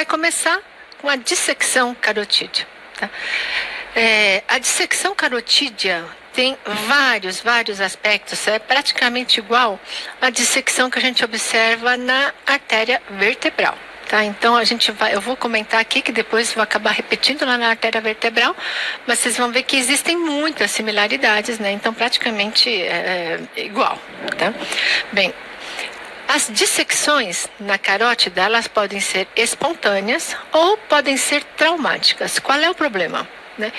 vai começar com a dissecção carotídea. Tá? A dissecção carotídea tem vários aspectos, é praticamente igual à dissecção que a gente observa na artéria vertebral. Tá? Então eu vou comentar aqui que depois vou acabar repetindo lá na artéria vertebral, mas vocês vão ver que existem muitas similaridades, né? Então praticamente é igual. Tá? Bem, as dissecções na carótida, elas podem ser espontâneas ou podem ser traumáticas. Qual é o problema? Né?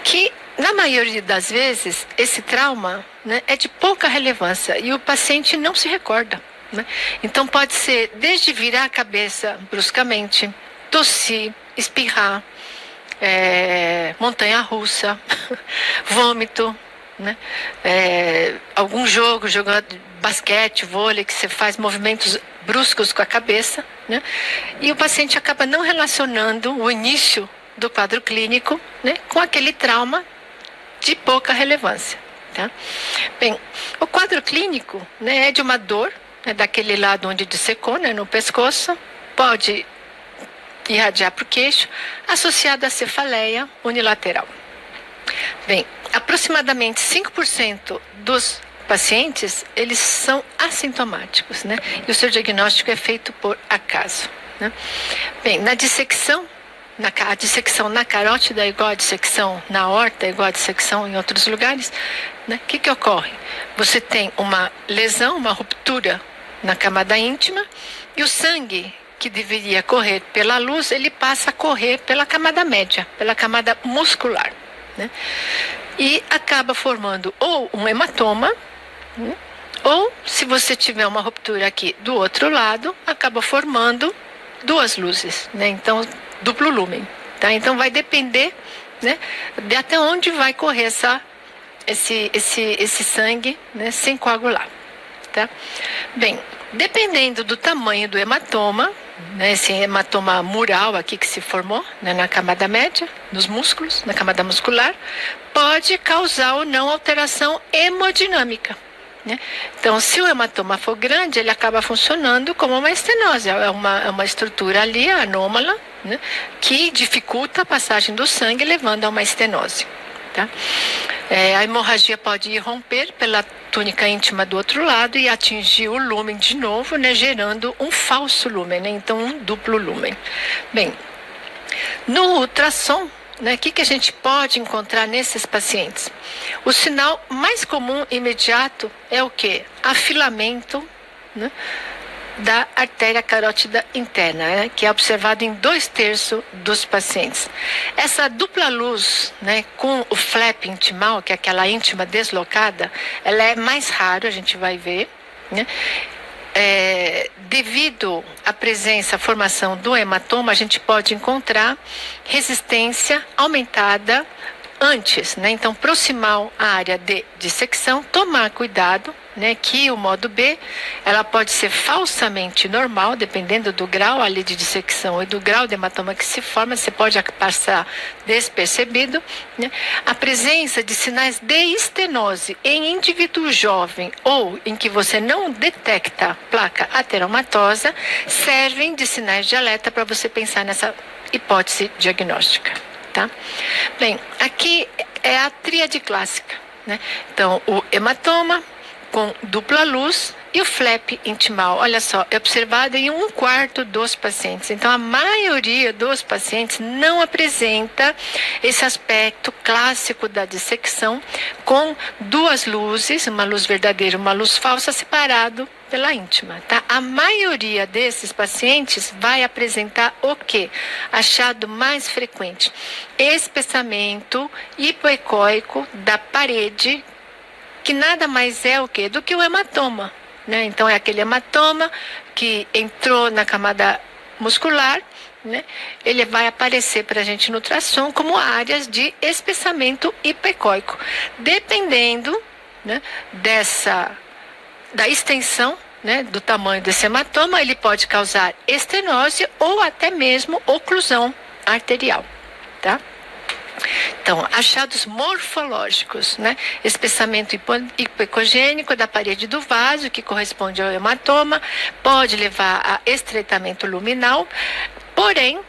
Que na maioria das vezes esse trauma, né, é de pouca relevância e o paciente não se recorda. Né? Então pode ser desde virar a cabeça bruscamente, tossir, espirrar, montanha-russa, vômito, né? Algum jogando basquete, vôlei, que você faz movimentos bruscos com a cabeça, né? E o paciente acaba não relacionando o início do quadro clínico, né, com aquele trauma de pouca relevância. Tá? Bem, o quadro clínico, né, é de uma dor, daquele lado onde dissecou, né, no pescoço, pode irradiar para o queixo, associado à cefaleia unilateral. Bem, aproximadamente 5% dos pacientes, eles são assintomáticos, né, e o seu diagnóstico é feito por acaso. Né? Bem, na dissecção, a dissecção na carótida é igual a dissecção na aorta, é igual a dissecção em outros lugares, né? O que ocorre? Você tem uma lesão, uma ruptura na camada íntima e o sangue que deveria correr pela luz, ele passa a correr pela camada média, pela camada muscular, né? E acaba formando ou um hematoma, né? Ou se você tiver uma ruptura aqui do outro lado, acaba formando duas luzes, né? Então, duplo lúmen, tá? Então vai depender, né, de até onde vai correr esse sangue, né, sem coagular, tá? Bem, dependendo do tamanho do hematoma, né, esse hematoma mural aqui que se formou, né, na camada média, nos músculos, na camada muscular, pode causar ou não alteração hemodinâmica. Né? Então, se o hematoma for grande, ele acaba funcionando como uma estenose, é uma estrutura ali anômala, né, que dificulta a passagem do sangue, levando a uma estenose. Tá? A hemorragia pode irromper pela túnica íntima do outro lado e atingir o lúmen de novo, né, gerando um falso lúmen, né? Então um duplo lúmen. Bem, no ultrassom, né, o que a gente pode encontrar nesses pacientes? O sinal mais comum imediato é o quê? Afilamento, né, da artéria carótida interna, né, que é observado em 2/3 dos pacientes. Essa dupla luz, né, com o flap intimal, que é aquela íntima deslocada, ela é mais raro, a gente vai ver, né? Devido à presença, à formação do hematoma, a gente pode encontrar resistência aumentada antes, né? Então, proximal à área de dissecção, tomar cuidado, né? Que o modo B, ela pode ser falsamente normal, dependendo do grau ali de dissecção e do grau de hematoma que se forma, você pode passar despercebido, né? A presença de sinais de estenose em indivíduo jovem ou em que você não detecta placa ateromatosa, servem de sinais de alerta para você pensar nessa hipótese diagnóstica. Tá? Bem, aqui é a tríade clássica, né? Então, o hematoma com dupla luz e o flap intimal, olha só, é observado em 1/4 dos pacientes. Então, a maioria dos pacientes não apresenta esse aspecto clássico da dissecção com duas luzes, uma luz verdadeira e uma luz falsa, separado pela íntima, tá? A maioria desses pacientes vai apresentar o quê? Achado mais frequente: espessamento hipoecóico da parede, que nada mais é o quê? Do que o hematoma, né? Então, é aquele hematoma que entrou na camada muscular, né? Ele vai aparecer para a gente no ultrassom como áreas de espessamento hipoecóico. Dependendo, né, da extensão, né, do tamanho desse hematoma, ele pode causar estenose ou até mesmo oclusão arterial, tá? Então, achados morfológicos, né? Espessamento hipoecogênico da parede do vaso, que corresponde ao hematoma, pode levar a estreitamento luminal. Porém,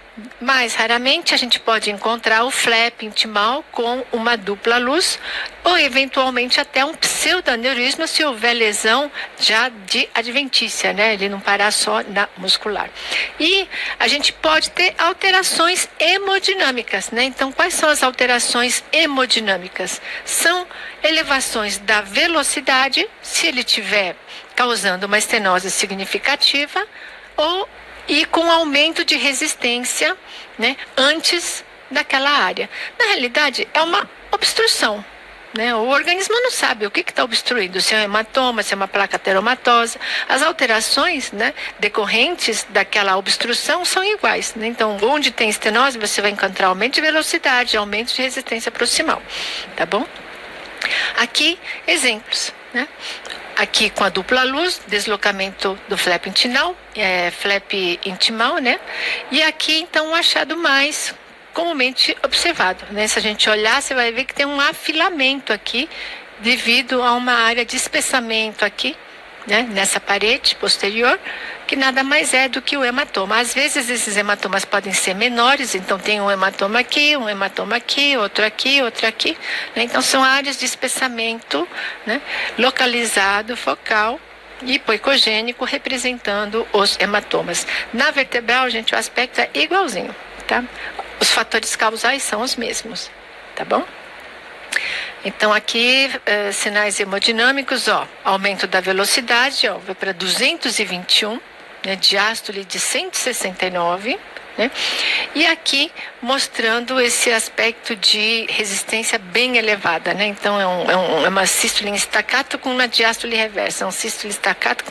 mais raramente a gente pode encontrar o flap intimal com uma dupla luz ou eventualmente até um pseudaneurisma se houver lesão já de adventícia, né? Ele não parar só na muscular. E a gente pode ter alterações hemodinâmicas, né? Então, quais são as alterações hemodinâmicas? São elevações da velocidade, se ele tiver causando uma estenose significativa, e com aumento de resistência, né, antes daquela área. Na realidade, é uma obstrução, né? O organismo não sabe o que está obstruindo, se é um hematoma, se é uma placa ateromatosa. As alterações, né, decorrentes daquela obstrução são iguais, né? Então, onde tem estenose, você vai encontrar aumento de velocidade, aumento de resistência proximal, tá bom? Aqui, exemplos, né? Aqui com a dupla luz, deslocamento do flap intimal, né? E aqui, então, um achado mais comumente observado, né? Se a gente olhar, você vai ver que tem um afilamento aqui, devido a uma área de espessamento aqui, né? Nessa parede posterior, que nada mais é do que o hematoma. Às vezes, esses hematomas podem ser menores, então tem um hematoma aqui, outro aqui, né? Então, são áreas de espessamento, né, localizado, focal e hipoicogênico, representando os hematomas. Na vertebral, gente, o aspecto é igualzinho, tá? Os fatores causais são os mesmos, tá bom? Então, aqui, sinais hemodinâmicos, aumento da velocidade, vai para 221, né, diástole de 169, né? E aqui mostrando esse aspecto de resistência bem elevada, né? Então, é uma sístole em estacato com uma diástole reversa, um sístole estacato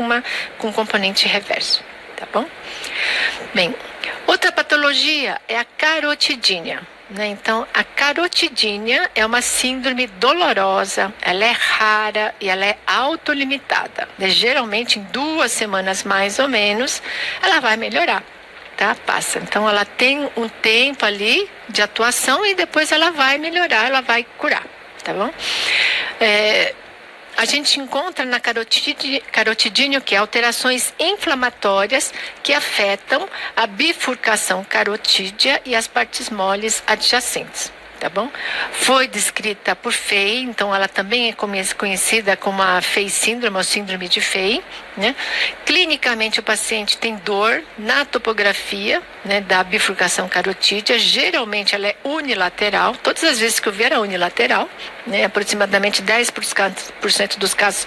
com componente reverso, tá bom? Bem, outra patologia é a carotidínia, né? Então, a carotidínia é uma síndrome dolorosa, ela é rara e ela é autolimitada, né? Geralmente, em 2 semanas mais ou menos, ela vai melhorar, tá? Passa. Então, ela tem um tempo ali de atuação e depois ela vai melhorar, ela vai curar, tá bom? A gente encontra na carotidínia que alterações inflamatórias que afetam a bifurcação carotídea e as partes moles adjacentes, tá bom? Foi descrita por Fay, então ela também é conhecida como a Fay síndrome ou síndrome de Fay, né? Clinicamente o paciente tem dor na topografia, né, da bifurcação carotídea, geralmente ela é unilateral, todas as vezes que eu ver é unilateral, né? Aproximadamente 10% dos casos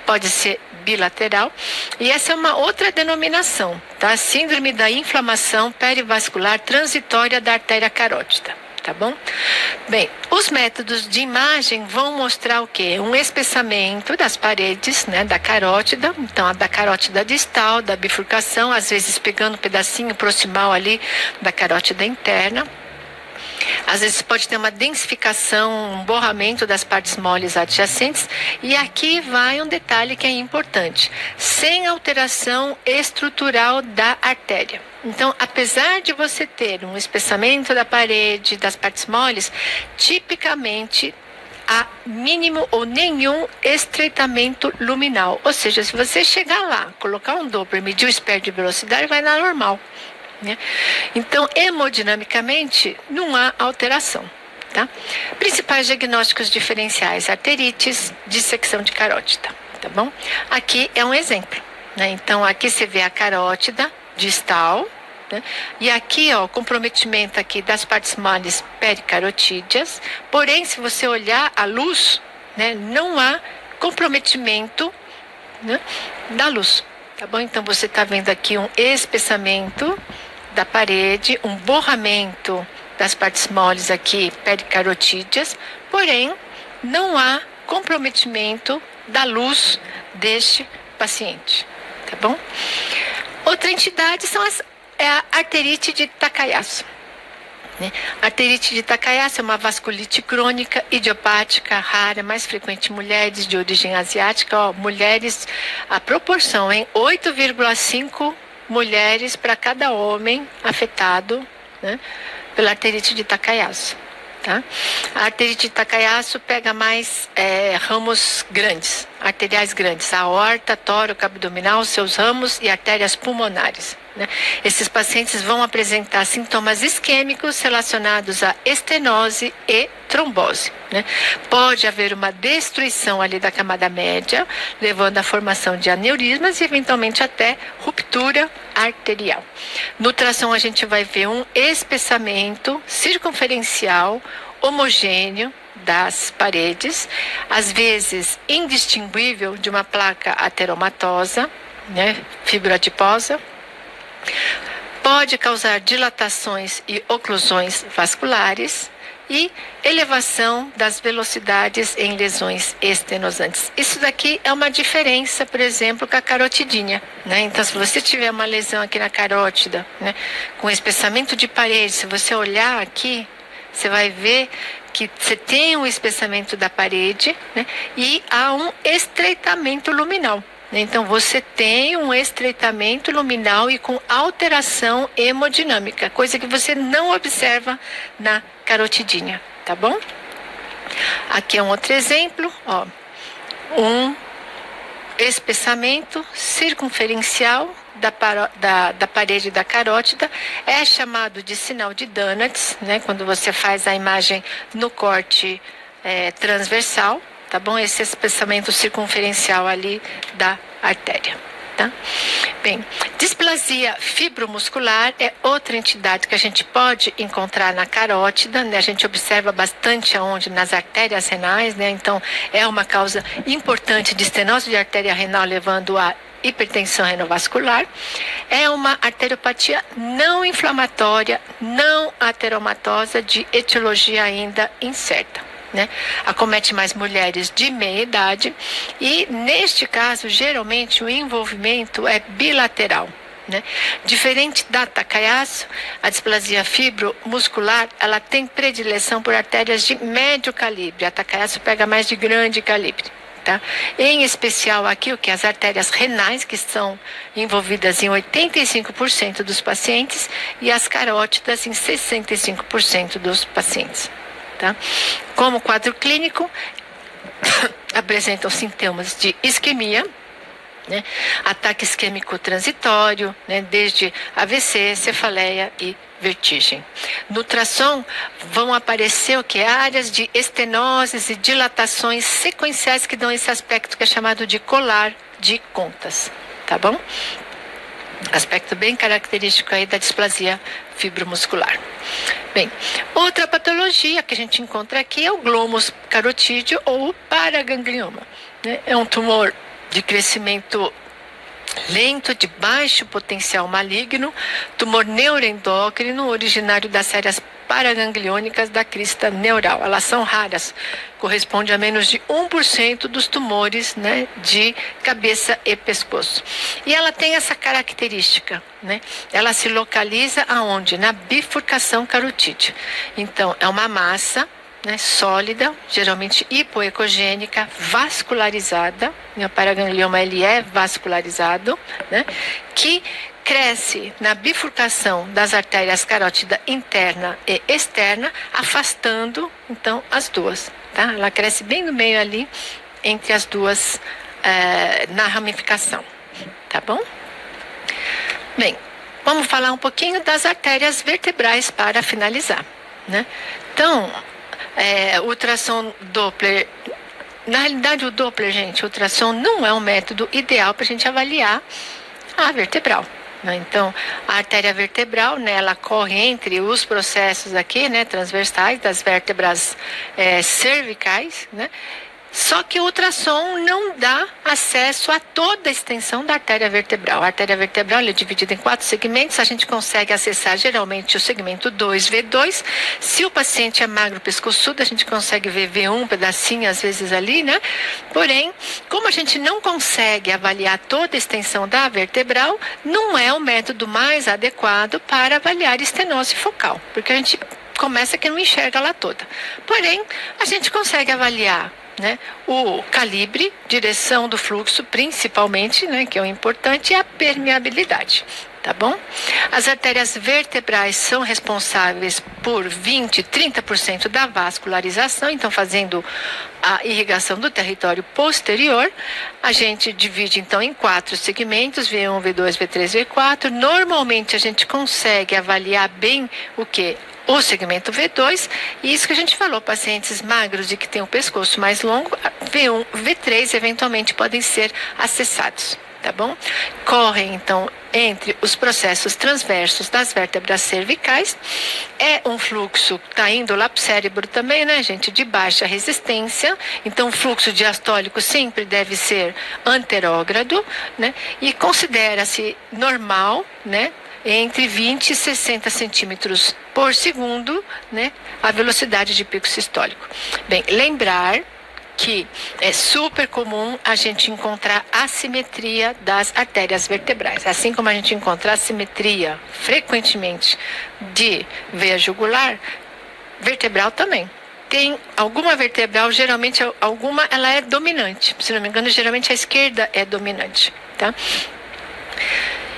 pode ser bilateral, e essa é uma outra denominação, tá? Síndrome da inflamação perivascular transitória da artéria carótida. Tá bom? Bem, os métodos de imagem vão mostrar o quê? Um espessamento das paredes, né, da carótida, então a da carótida distal, da bifurcação, às vezes pegando um pedacinho proximal ali da carótida interna. Às vezes pode ter uma densificação, um borramento das partes moles adjacentes. E aqui vai um detalhe que é importante: sem alteração estrutural da artéria. Então, apesar de você ter um espessamento da parede, das partes moles, tipicamente há mínimo ou nenhum estreitamento luminal. Ou seja, se você chegar lá, colocar um Doppler, medir o espectro de velocidade, vai dar normal, né? Então, hemodinamicamente, não há alteração, tá? Principais diagnósticos diferenciais: arterites, dissecção de carótida, tá bom? Aqui é um exemplo, né? Então, aqui você vê a carótida distal, né? E aqui, comprometimento aqui das partes moles pericarotídeas. Porém, se você olhar a luz, né, não há comprometimento, né, da luz, tá bom? Então, você está vendo aqui um espessamento da parede, um borramento das partes moles aqui pericarotídeas, porém não há comprometimento da luz deste paciente, tá bom? Outra entidade é a arterite de Takayasu, né? A arterite de Takayasu é uma vasculite crônica, idiopática, rara, mais frequente em mulheres de origem asiática. Mulheres, a proporção, 8,5 mulheres para cada homem afetado, né, pela arterite de Takayasu, tá? A arterite de Takayasu pega mais ramos grandes, arteriais grandes, a aorta, tórax, abdominal, seus ramos e artérias pulmonares, né? Esses pacientes vão apresentar sintomas isquêmicos relacionados à estenose e trombose, né? Pode haver uma destruição ali da camada média, levando à formação de aneurismas e eventualmente até ruptura arterial. No ultrassom a gente vai ver um espessamento circunferencial homogêneo das paredes, às vezes indistinguível de uma placa ateromatosa, né, fibroadiposa. Pode causar dilatações e oclusões vasculares e elevação das velocidades em lesões estenosantes. Isso daqui é uma diferença, por exemplo, com a carotidinha, né? Então, se você tiver uma lesão aqui na carótida, né, com espessamento de parede, se você olhar aqui, você vai ver que você tem um espessamento da parede, né, e há um estreitamento luminal. Então, você tem um estreitamento luminal e com alteração hemodinâmica, coisa que você não observa na carotidinha, tá bom? Aqui é um outro exemplo, ó, um espessamento circunferencial da parede da carótida, é chamado de sinal de Danetz, né, quando você faz a imagem no corte transversal, tá bom? Esse espessamento circunferencial ali da artéria, tá? Bem, displasia fibromuscular é outra entidade que a gente pode encontrar na carótida, né? A gente observa bastante aonde? Nas artérias renais, né? Então, é uma causa importante de estenose de artéria renal, levando a hipertensão renovascular. É uma arteriopatia não inflamatória, não ateromatosa, de etiologia ainda incerta, né? Acomete mais mulheres de meia idade e, neste caso, geralmente o envolvimento é bilateral, né? Diferente da Takayasu, a displasia fibromuscular, ela tem predileção por artérias de médio calibre. A Takayasu pega mais de grande calibre, tá? Em especial aqui, o que? As artérias renais, que estão envolvidas em 85% dos pacientes, e as carótidas em 65% dos pacientes, tá? Como quadro clínico, apresentam sintomas de isquemia, né? Ataque isquêmico transitório, né? Desde AVC, cefaleia e vertigem. No ultrassom vão aparecer o que? Áreas de estenoses e dilatações sequenciais que dão esse aspecto que é chamado de colar de contas, tá bom? Aspecto bem característico aí da displasia fibromuscular. Bem, outra patologia que a gente encontra aqui é o glomus carotídeo ou o paraganglioma, né? É um tumor de crescimento lento, de baixo potencial maligno, tumor neuroendócrino, originário das séries paragangliônicas da crista neural. Elas são raras, corresponde a menos de 1% dos tumores, né, de cabeça e pescoço. E ela tem essa característica, né? Ela se localiza aonde? Na bifurcação carotídea. Então, é uma massa, né, sólida, geralmente hipoecogênica, vascularizada, o paraganglioma ele é vascularizado, né, que cresce na bifurcação das artérias carótida interna e externa, afastando então as duas, tá? Ela cresce bem no meio ali, entre as duas, na ramificação, tá bom? Bem, vamos falar um pouquinho das artérias vertebrais para finalizar, né? Então, o ultrassom Doppler, na realidade o Doppler, gente, o ultrassom não é um método ideal para a gente avaliar a vertebral, né? Então, a artéria vertebral, né, ela corre entre os processos aqui, né, transversais das vértebras cervicais, né? Só que o ultrassom não dá acesso a toda a extensão da artéria vertebral. A artéria vertebral é dividida em 4 segmentos, a gente consegue acessar geralmente o segmento 2, V2. Se o paciente é magro pescoçudo, a gente consegue ver V1, pedacinho às vezes ali, né? Porém, como a gente não consegue avaliar toda a extensão da vertebral, não é o método mais adequado para avaliar estenose focal, porque a gente começa que não enxerga lá toda. Porém, a gente consegue avaliar, né, o calibre, direção do fluxo, principalmente, né, que é o importante, e a permeabilidade. tá bom? As artérias vertebrais são responsáveis por 20, 30% da vascularização, então fazendo a irrigação do território posterior. A gente divide então em 4 segmentos, V1, V2, V3, V4. Normalmente a gente consegue avaliar bem o que? O segmento V2, e isso que a gente falou, pacientes magros e que têm o pescoço mais longo, V1, V3 eventualmente podem ser acessados. Tá bom? Correm, então, entre os processos transversos das vértebras cervicais. É um fluxo que está indo lá para o cérebro também, né, gente? De baixa resistência. Então, o fluxo diastólico sempre deve ser anterógrado, né? E considera-se normal, né? Entre 20 e 60 centímetros por segundo, né? A velocidade de pico sistólico. Bem, lembrar que é super comum a gente encontrar assimetria das artérias vertebrais. Assim como a gente encontra assimetria frequentemente de veia jugular, vertebral também. Tem alguma vertebral, geralmente alguma ela é dominante. Se não me engano, geralmente a esquerda é dominante, tá?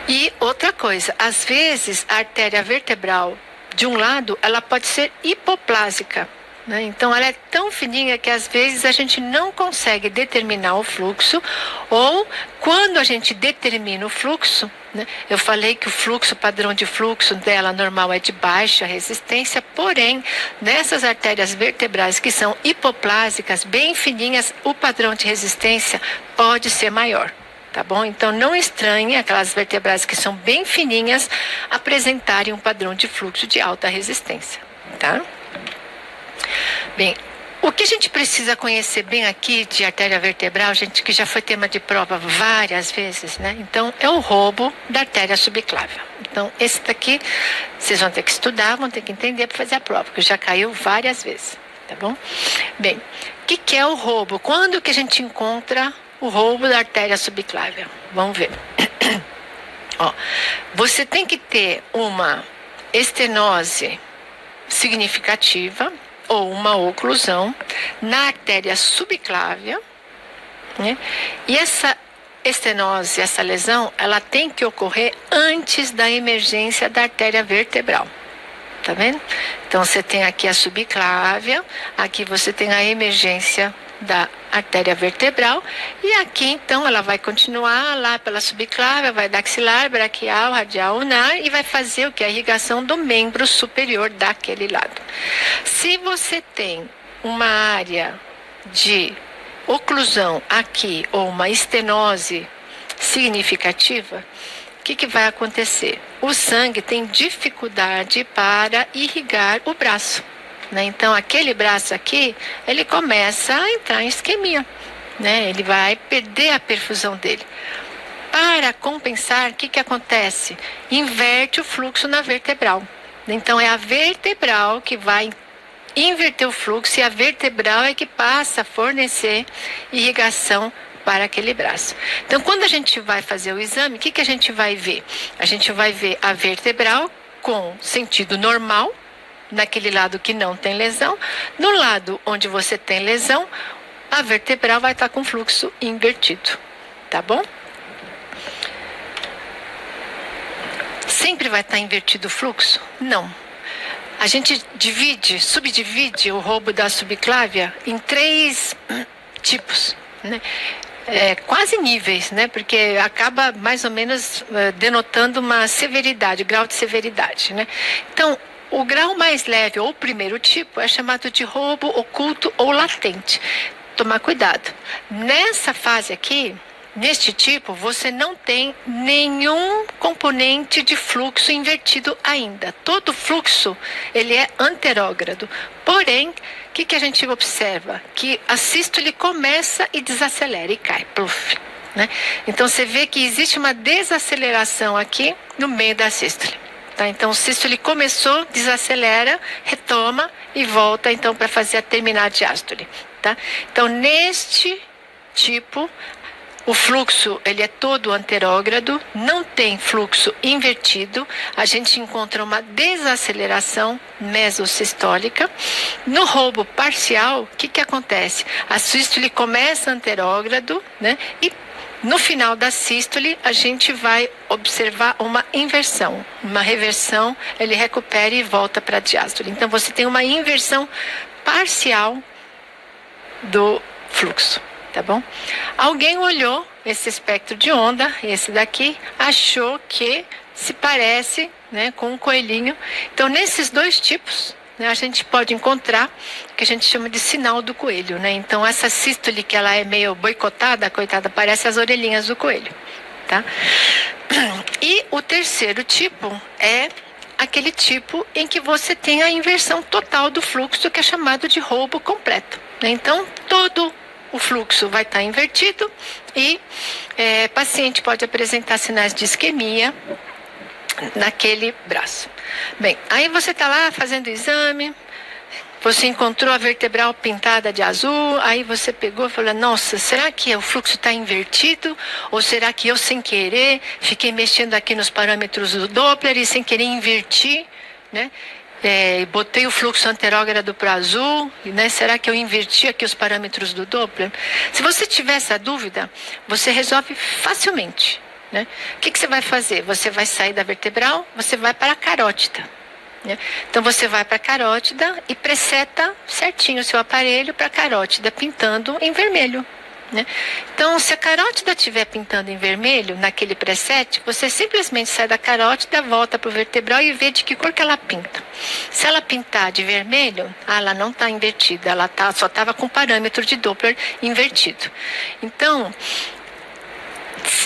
E outra coisa, às vezes a artéria vertebral de um lado, ela pode ser hipoplásica. Então, ela é tão fininha que às vezes a gente não consegue determinar o fluxo, ou quando a gente determina o fluxo, né, eu falei que o fluxo, padrão de fluxo dela normal é de baixa resistência, porém, nessas artérias vertebrais que são hipoplásicas, bem fininhas, o padrão de resistência pode ser maior. Tá bom? Então, não estranhe aquelas vertebrais que são bem fininhas apresentarem um padrão de fluxo de alta resistência, tá? Bem, o que a gente precisa conhecer bem aqui de artéria vertebral, gente, que já foi tema de prova várias vezes, né? Então, é o roubo da artéria subclávia. Então, esse daqui, vocês vão ter que estudar, vão ter que entender para fazer a prova, porque já caiu várias vezes, tá bom? Bem, o que é o roubo? Quando que a gente encontra o roubo da artéria subclávia? Vamos ver. Ó, você tem que ter uma estenose significativa, ou uma oclusão na artéria subclávia, né? E essa estenose, essa lesão, ela tem que ocorrer antes da emergência da artéria vertebral. Tá vendo? Então, você tem aqui a subclávia, aqui você tem a emergência da artéria vertebral, e aqui, então, ela vai continuar lá pela subclávia, vai dar axilar, braquial, radial, ulnar, e vai fazer o que? A irrigação do membro superior daquele lado. Se você tem uma área de oclusão aqui, ou uma estenose significativa, o que vai acontecer? O sangue tem dificuldade para irrigar o braço. Então, aquele braço aqui, ele começa a entrar em isquemia, né? Ele vai perder a perfusão dele. Para compensar, o que acontece? Inverte o fluxo na vertebral. Então, é a vertebral que vai inverter o fluxo, e a vertebral é que passa a fornecer irrigação para aquele braço. Então, quando a gente vai fazer o exame, o que a gente vai ver? A gente vai ver a vertebral com sentido normal, naquele lado que não tem lesão. No lado onde você tem lesão, a vertebral vai estar com fluxo invertido, tá bom? Sempre vai estar invertido o fluxo? Não. A gente subdivide o roubo da subclávia em 3 tipos, né? Quase níveis, né? Porque acaba mais ou menos denotando uma severidade, grau de severidade, né? Então, o grau mais leve, ou o primeiro tipo, é chamado de roubo oculto ou latente. Tomar cuidado. Nessa fase aqui, neste tipo, você não tem nenhum componente de fluxo invertido ainda. Todo fluxo, ele é anterógrado. Porém, o que a gente observa? Que a sístole começa e desacelera e cai. Pluf, né? Então, você vê que existe uma desaceleração aqui no meio da sístole. Tá? Então, o sístole começou, desacelera, retoma e volta, então, para fazer a terminar a diástole. Tá? Então, neste tipo, o fluxo, ele é todo anterógrado, não tem fluxo invertido, a gente encontra uma desaceleração mesosistólica. No roubo parcial, o que acontece? A sístole começa anterógrado, né, e No final da sístole, a gente vai observar uma inversão, uma reversão, ele recupera e volta para a diástole. Então, você tem uma inversão parcial do fluxo, tá bom? Alguém olhou esse espectro de onda, esse daqui, achou que se parece, né, com um coelhinho. Então, nesses dois tipos, né, a gente pode encontrar o que a gente chama de sinal do coelho, né? Então, essa sístole que ela é meio boicotada, coitada, parece as orelhinhas do coelho, tá? E o terceiro tipo é aquele tipo em que você tem a inversão total do fluxo, que é chamado de roubo completo, né? Então, todo o fluxo vai estar invertido e paciente pode apresentar sinais de isquemia naquele braço. Bem, aí você está lá fazendo o exame, você encontrou a vertebral pintada de azul, aí você pegou e falou, nossa, será que o fluxo está invertido? Ou será que eu, sem querer, fiquei mexendo aqui nos parâmetros do Doppler e sem querer inverti, né? Botei o fluxo anterógrado para azul, né? Será que eu inverti aqui os parâmetros do Doppler? Se você tiver essa dúvida, você resolve facilmente, né? O que você vai fazer? Você vai sair da vertebral, você vai para a carótida, né? Então você vai para a carótida e preseta certinho o seu aparelho para a carótida, pintando em vermelho, né? Então, se a carótida estiver pintando em vermelho, naquele preset, você simplesmente sai da carótida, volta para o vertebral e vê de que cor que ela pinta. Se ela pintar de vermelho, ela não está invertida, ela só estava com o parâmetro de Doppler invertido. Então,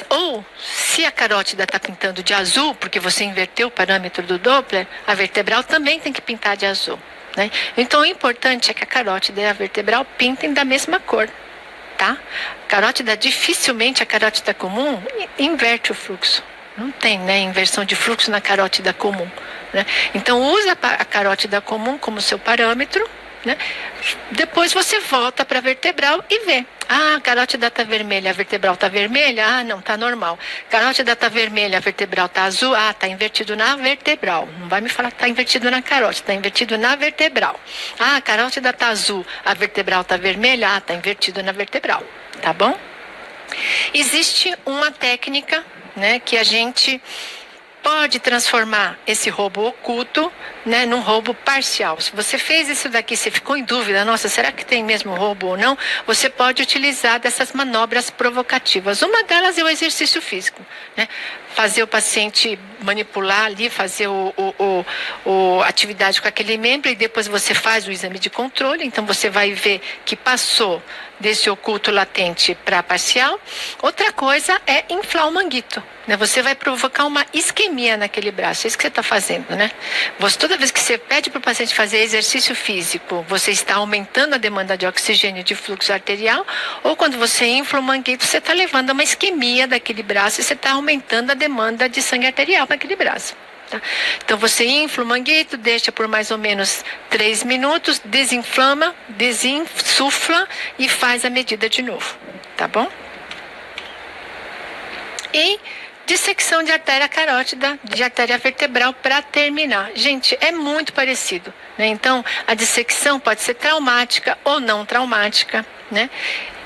ou se a carótida está pintando de azul, porque você inverteu o parâmetro do Doppler, a vertebral também tem que pintar de azul, né? Então, o importante é que a carótida e a vertebral pintem da mesma cor, tá? Carótida, dificilmente a carótida comum inverte o fluxo. Não tem, né, inversão de fluxo na carótida comum, né? Então, usa a carótida comum como seu parâmetro, né? Depois você volta para a vertebral e vê. Ah, a carótida está vermelha, a vertebral está vermelha? Ah, não, está normal. Carótida está vermelha, a vertebral está azul? Ah, está invertido na vertebral. Não vai me falar que está invertido na carótida, está invertido na vertebral. Ah, a carótida está azul, a vertebral está vermelha? Ah, está invertido na vertebral. Tá bom? Existe uma técnica, né, que a gente pode transformar esse roubo oculto, né, num roubo parcial. Se você fez isso daqui, você ficou em dúvida, nossa, será que tem mesmo roubo ou não? Você pode utilizar dessas manobras provocativas. Uma delas é o exercício físico, né? Fazer o paciente manipular ali, fazer atividade com aquele membro e depois você faz o exame de controle. Então você vai ver que passou desse oculto latente para parcial. Outra coisa é inflar o manguito, né? Você vai provocar uma isquemia naquele braço. É isso que você está fazendo, né? Toda vez que você pede para o paciente fazer exercício físico, você está aumentando a demanda de oxigênio de fluxo arterial, ou quando você infla o manguito, você está levando a uma isquemia daquele braço e você está aumentando a demanda de sangue arterial naquele braço. Tá? Então você infla o manguito, deixa por mais ou menos 3 minutos, desinflama, desinsufla e faz a medida de novo, tá bom? E dissecção de artéria carótida, de artéria vertebral para terminar. Gente, é muito parecido, né? Então, a dissecção pode ser traumática ou não traumática, né?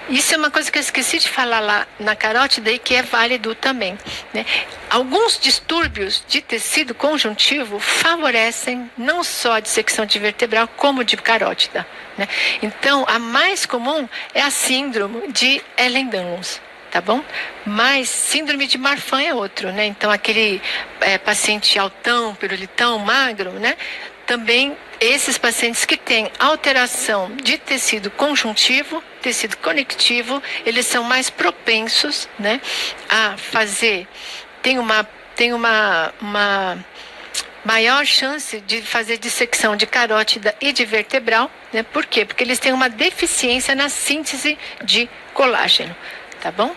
Isso é uma coisa que eu esqueci de falar lá na carótida e que é válido também, né? Alguns distúrbios de tecido conjuntivo favorecem não só a dissecção de vertebral, como de carótida, né? Então, a mais comum é a síndrome de Ehlers-Danlos, tá bom? Mas síndrome de Marfan é outro, né? Então, aquele paciente altão, pirulitão, magro, né? Também esses pacientes que têm alteração de tecido conjuntivo, tecido conectivo, eles são mais propensos, né, a fazer, tem uma maior chance de fazer dissecção de carótida e de vertebral, né? Por quê? Porque eles têm uma deficiência na síntese de colágeno, tá bom?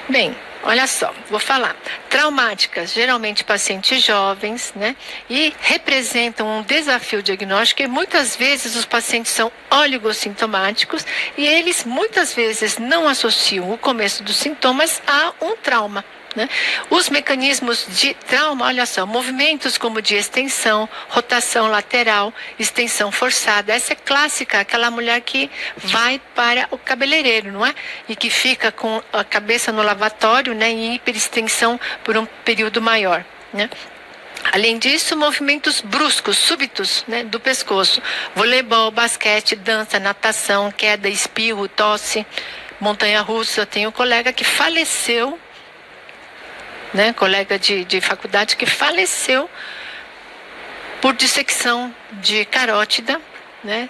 Bem, olha só, vou falar. Traumáticas, geralmente pacientes jovens, né? E representam um desafio diagnóstico e muitas vezes os pacientes são oligossintomáticos e eles muitas vezes não associam o começo dos sintomas a um trauma, né? Os mecanismos de trauma, olha só, movimentos como de extensão, rotação lateral, extensão forçada. Essa é clássica, aquela mulher que vai para o cabeleireiro, não é? E que fica com a cabeça no lavatório, né, em hiperextensão por um período maior, né? Além disso, movimentos bruscos, súbitos, né, do pescoço. Voleibol, basquete, dança, natação, queda, espirro, tosse, montanha-russa. Tenho um colega que faleceu, né, colega de faculdade que faleceu por dissecção de carótida, né,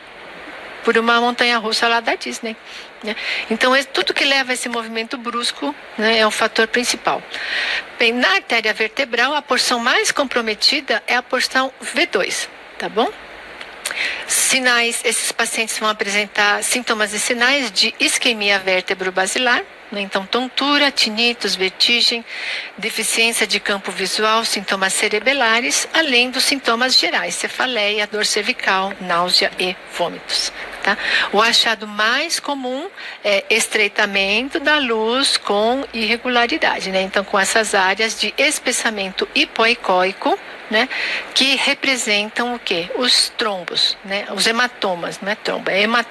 por uma montanha-russa lá da Disney, né? Então, tudo que leva a esse movimento brusco, né, é um fator principal. Bem, na artéria vertebral, a porção mais comprometida é a porção V2, tá bom? Sinais, esses pacientes vão apresentar sintomas e sinais de isquemia vértebro-basilar, né? Então, tontura, tinitos, vertigem, deficiência de campo visual, sintomas cerebelares, além dos sintomas gerais, cefaleia, dor cervical, náusea e vômitos. Tá? O achado mais comum é estreitamento da luz com irregularidade, né? Então, com essas áreas de espessamento hipoicóico, né, que representam o quê? Os trombos, né? Os hematomas, não é trombo, é hematoma.